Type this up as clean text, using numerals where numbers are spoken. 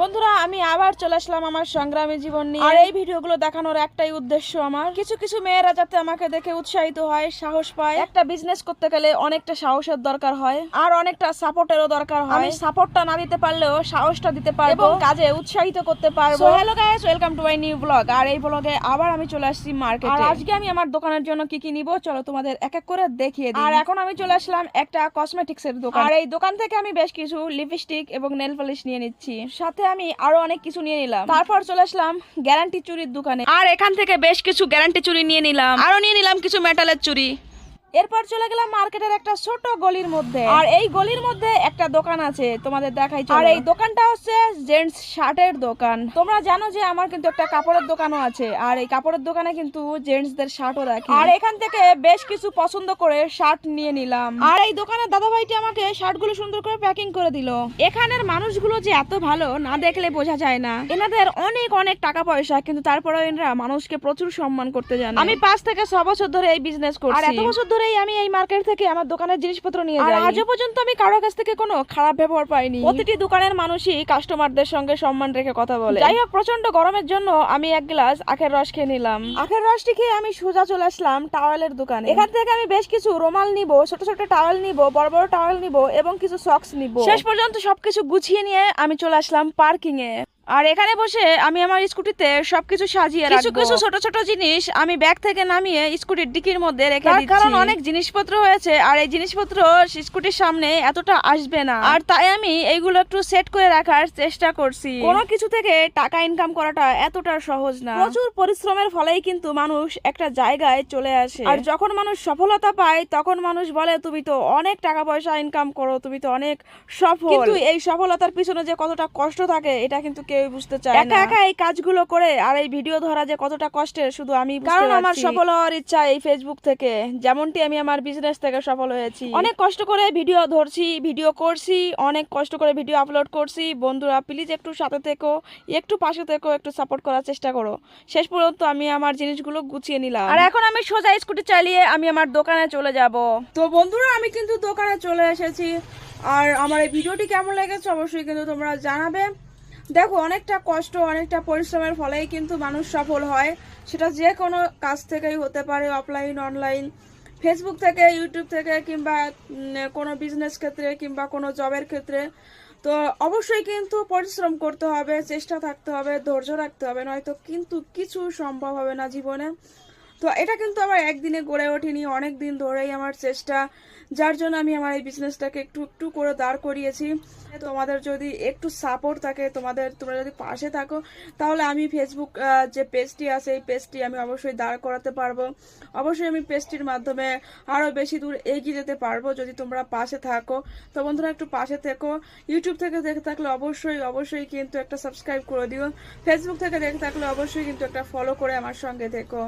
বন্ধুরা, আমি আবার চলে আসলাম আমার সংগ্রামী জীবন নিয়ে। আর এই ভিডিওগুলো দেখানোর একটাই উদ্দেশ্য, আমার কিছু কিছু মেয়েরা যাতে আমাকে দেখে উৎসাহিত হয়, সাহস পায়। একটা বিজনেস করতে গেলে অনেকটা সাহসের দরকার হয় আর অনেকটা সাপোর্টেরও দরকার হয়। আমি সাপোর্টটা না দিতে পারলেও সাহসটা দিতে পারবো এবং কাজে উৎসাহিত করতে পারবো। Hello guys, welcome to my new blog. আর এই ব্লগে আবার আমি চলে আসছি মার্কেটে। আর আজকে আমি আমার দোকানের জন্য কি কি নিব চলো তোমাদের এক এক করে দেখিয়ে দিই। আর এখন আমি চলে আসলাম একটা কসমেটিক্স এর দোকান। আর এই দোকান থেকে আমি বেশ কিছু লিপস্টিক এবং নেল পলিশ নিয়ে নিচ্ছি, সাথে আমি আরো অনেক কিছু নিয়ে নিলাম। তারপর চলে আসলাম গ্যারান্টি চুরির দোকানে। আর এখান থেকে বেশ কিছু গ্যারান্টি চুরি নিয়ে নিলাম, আরো নিয়ে নিলাম কিছু মেটালের চুরি। এরপর চলে গেলাম মার্কেটের একটা ছোট গলির মধ্যে। আর এই গলির মধ্যে একটা দোকান আছে, তোমাদের দেখাই। আর এই দোকানটা হচ্ছে জেন্টস শার্টের দোকান। তোমরা জানো যে আমার কিন্তু একটা কাপড়ের দোকানও আছে, আর এই কাপড়ের দোকানে কিন্তু জেন্টসদের শার্টও রাখি। আর এখান থেকে বেশ কিছু পছন্দ করে শার্ট নিয়ে নিলাম। আর এই দোকানের দাদা ভাইটি আমাকে শার্টগুলো সুন্দর করে প্যাকিং করে দিল। এখানের মানুষগুলো যে এত ভালো, না দেখলে বোঝা যায় না। এনাদের অনেক অনেক টাকা পয়সা, কিন্তু তারপরেও এনারা মানুষকে প্রচুর সম্মান করতে জানে। আমি 5 থেকে 6 বছর ধরে এই বিজনেস করছি, আর এত বছর ধরে আমি এই মার্কেট থেকে আমার দোকানের জিনিসপত্র নিয়ে যাই। আর আজও পর্যন্ত আমি কারো কাছ থেকে কোনো খারাপ ব্যবহার পাইনি। প্রতিটি দোকানের মানুষই কাস্টমারদের সঙ্গে সম্মান রেখে কথা বলে। যাই হোক, প্রচন্ড গরমের জন্য আমি এক গ্লাস আখের রস খেয়ে নিলাম। আখের রসটি খেয়ে আমি সোজা চলে আসলাম টাওয়েলের দোকানে। এখান থেকে আমি বেশ কিছু রুমাল নিব, ছোট ছোট টাওয়েল নিব, বড় বড় টাওয়েল নিব এবং কিছু সক্স নিব। শেষ পর্যন্ত সবকিছু গুছিয়ে নিয়ে আমি চলে আসলাম পার্কিং এ। আর এখানে বসে আমি আমার স্কুটিতে সবকিছু সাজিয়ে রাখবো। কিছু কিছু ছোট ছোট জিনিস আমি ব্যাগ থেকে নামিয়ে স্কুটির ডিকির মধ্যে রেখে দিচ্ছি, কারণ অনেক জিনিসপত্র হয়েছে আর এই জিনিসপত্র স্কুটির সামনে এতটা আসবে না। আর তাই আমি এইগুলো একটু সেট করে রাখার চেষ্টা করছি। কোনো কিছু থেকে টাকা ইনকাম করাটা এতটা সহজ না। প্রচুর পরিশ্রমের ফলেই কিন্তু মানুষ একটা জায়গায় চলে আসে। আর যখন মানুষ সফলতা পায় তখন মানুষ বলে তুমি তো অনেক টাকা পয়সা ইনকাম করো, তুমি তো অনেক সফল। কিন্তু এই সফলতার পিছনে যে কতটা কষ্ট থাকে এটা কিন্তু কেউ বুঝতে চায় না। একা একা এই কাজগুলো করে আর এই ভিডিও ধরা যে কতটা কষ্টের শুধু আমি বুঝতে পারছি। কারণ আমার সফল হওয়ার ইচ্ছা এই ফেসবুক থেকে, যেমনটি আমি আমার বিজনেস থেকে সফল হয়েছি। অনেক কষ্ট করে ভিডিও ধরছি, ভিডিও করছি, অনেক কষ্ট করে ভিডিও আপলোড করছি। বন্ধুরা প্লিজ একটু সাথে থেকো, একটু পাশে থেকো, একটু সাপোর্ট করার চেষ্টা করো। শেষ পর্যন্ত আমি আমার জিনিসগুলো গুছিয়ে নিলাম। আর এখন আমি সোজা স্কুটি চালিয়ে আমি আমার দোকানে চলে যাব। তো বন্ধুরা, আমি কিন্তু দোকানে চলে এসেছি। আর আমার এই ভিডিওটি কেমন লেগেছে অবশ্যই কিন্তু তোমরা জানাবে। দেখো, অনেকটা কষ্ট, অনেকটা পরিশ্রমের ফলেই কিন্তু মানুষ সফল হয়। সেটা যে কোনো কাজ থেকেই হতে পারে, অফলাইন অনলাইন, ফেসবুক থেকে, ইউটিউব থেকে, কিংবা কোনো বিজনেস ক্ষেত্রে, কিংবা কোনো জবের ক্ষেত্রে। তো অবশ্যই কিন্তু পরিশ্রম করতে হবে, চেষ্টা থাকতে হবে, ধৈর্য রাখতে হবে, নয়তো কিন্তু কিছু সম্ভব হবে না জীবনে। তো এটা কিন্তু আমার একদিনে গড়ে ওঠেনি, অনেক দিন ধরেই আমার চেষ্টা, যার জন্য আমি আমার এই বিজনেসটাকে একটু একটু করে দাঁড় করিয়েছি। তোমাদের যদি একটু সাপোর্ট থাকে, তোমরা যদি পাশে থাকো, তাহলে আমি ফেসবুক যে পেজটি আছে এই পেজটি আমি অবশ্যই দাঁড় করাতে পারবো। অবশ্যই আমি পেজটির মাধ্যমে আরও বেশি দূর এগিয়ে যেতে পারবো যদি তোমরা পাশে থাকো। তো বন্ধুরা একটু পাশে থেকো। ইউটিউব থেকে দেখে থাকলে অবশ্যই কিন্তু একটা সাবস্ক্রাইব করে দিও। ফেসবুক থেকে দেখে থাকলে অবশ্যই কিন্তু একটা ফলো করে আমার সঙ্গে থেকো।